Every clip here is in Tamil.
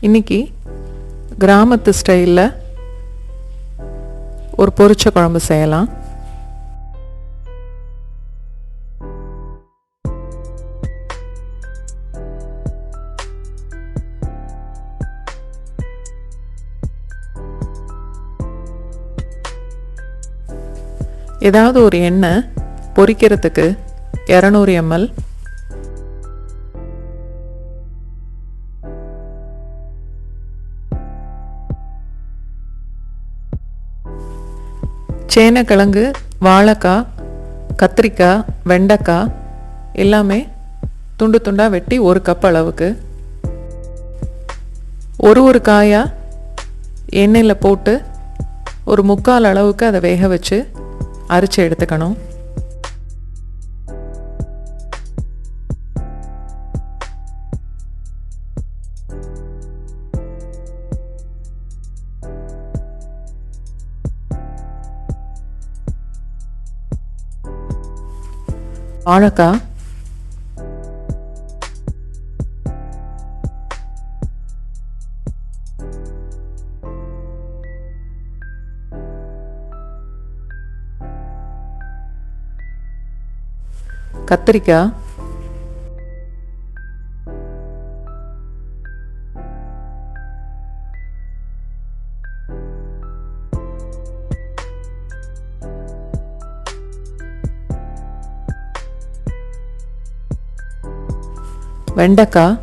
இன்னைக்கு கிராமத்து ஸ்டைலில் ஒரு பொரிச்ச குழம்பு செய்யலாம். ஏதாவது ஒரு எண்ணெய் பொரிக்கிறதுக்கு 200 ml, சேனக்கிழங்கு, வாழைக்காய், கத்திரிக்காய், வெண்டைக்காய் எல்லாமே துண்டு துண்டாக வெட்டி 1 கப் அளவுக்கு ஒரு காயாக எண்ணெயில் போட்டு ஒரு 3/4 அளவுக்கு அதை வேக வச்சு அரைச்சி எடுத்துக்கணும். வாழைக்காய், கத்திரிக்காய், வெண்டைக்காய்,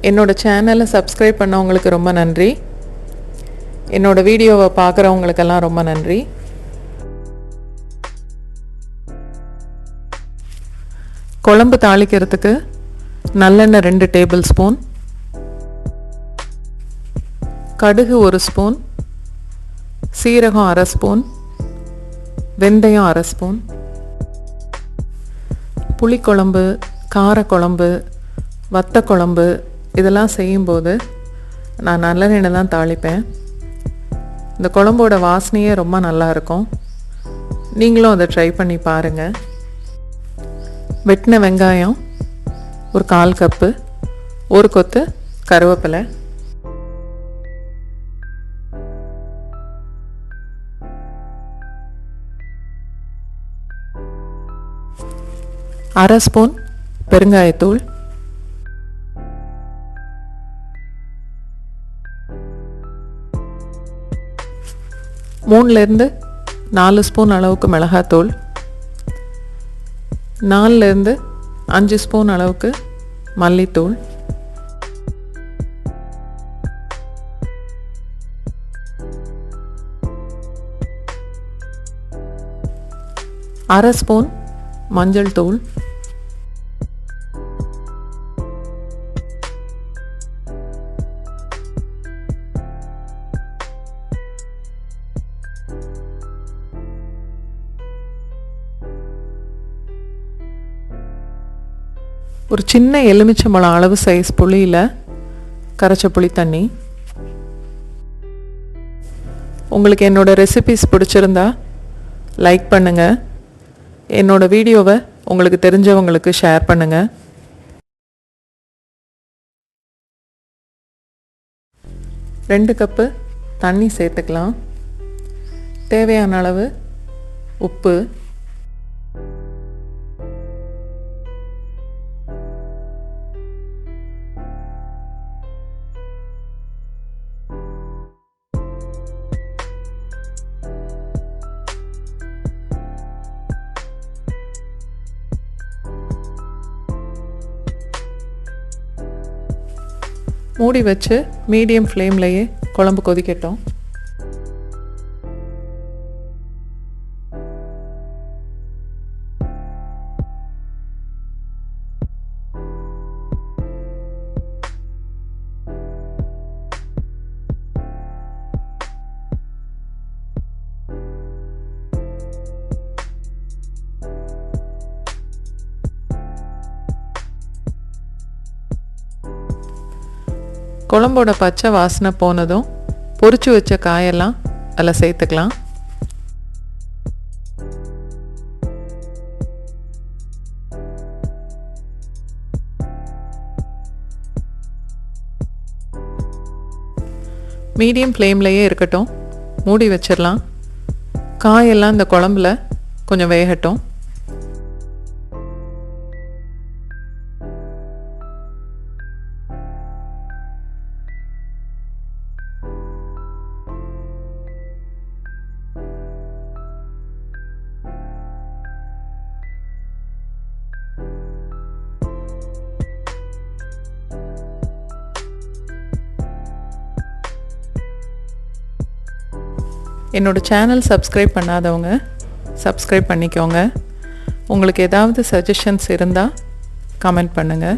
என்னோட சேனலை சப்ஸ்கிரைப் பண்ணவங்களுக்கு ரொம்ப நன்றி. என்னோட வீடியோவை பார்க்குறவங்களுக்கெல்லாம் ரொம்ப நன்றி. குழம்பு தாளிக்கிறதுக்கு நல்லெண்ணெய் 2 டேபிள் ஸ்பூன், கடுகு 1 ஸ்பூன், சீரகம் 1/2 ஸ்பூன், வெந்தயம் 1/2 ஸ்பூன். புளிக்குழம்பு, காரக்குழம்பு, வத்தக்குழம்பு இதெல்லாம் செய்யும்போது நான் நல்லெண்ணெய் தான் தாளிப்பேன். இந்த குழம்போட வாசனையே ரொம்ப நல்லாயிருக்கும். நீங்களும் அதை ட்ரை பண்ணி பாருங்கள். வெட்டின வெங்காயம் ஒரு 1/4 கப்பு, 1 கொத்து கருவேப்பிலை, அரை ஸ்பூன் பெருங்காயத்தூள், மூணுலேருந்து 4 ஸ்பூன் அளவுக்கு மிளகாத்தூள், 4லேருந்து 5 ஸ்பூன் அளவுக்கு மல்லித்தூள், அரை ஸ்பூன் மஞ்சள் தூள், ஒரு சின்ன எலுமிச்சம்பழம் அளவு சைஸ் புளியில் கரைச்ச புளி தண்ணி. உங்களுக்கு என்னோடய ரெசிபீஸ் பிடிச்சிருந்தா லைக் பண்ணுங்கள். என்னோடய வீடியோவை உங்களுக்கு தெரிஞ்சவங்களுக்கு ஷேர் பண்ணுங்கள். ரெண்டு கப்பு தண்ணி சேர்த்துக்கலாம். தேவையான அளவு உப்பு, மூடி வச்சு மீடியம் ஃப்ளேம்லேயே குழம்பு கொதிக்கட்டும். குழம்போட பச்சை வாசனை போனதும் பொரிச்சு வச்ச காயெல்லாம் அதில் சேர்த்துக்கலாம். மீடியம் ஃப்ளேம்லேயே இருக்கட்டும். மூடி வச்சிடலாம். காயெல்லாம் இந்த குழம்புல கொஞ்சம் வேகட்டும். என்னோட சேனல் சப்ஸ்கிரைப் பண்ணாதவங்க சப்ஸ்கிரைப் பண்ணிக்கோங்க. உங்களுக்கு ஏதாவது சஜஷன்ஸ் இருந்தால் கமெண்ட் பண்ணுங்கள்.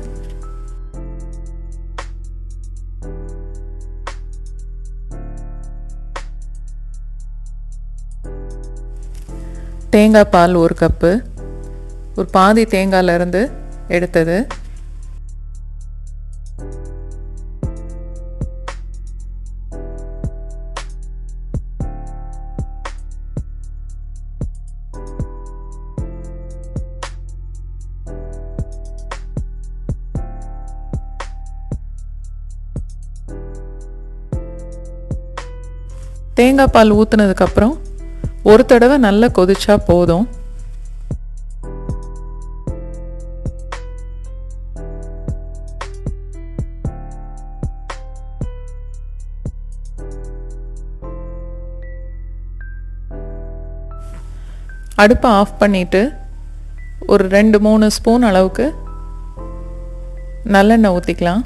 தேங்காய் பால் 1 கப்பு, ஒரு பாதி தேங்காயிலேருந்து எடுத்தது. தேங்காய் பால் ஊற்றுனதுக்கப்புறம் ஒரு தடவை நல்லா கொதிச்சா போதும். அடுப்பை ஆஃப் பண்ணிவிட்டு ஒரு 2-3 ஸ்பூன் அளவுக்கு நல்லெண்ணெய் ஊற்றிக்கலாம்.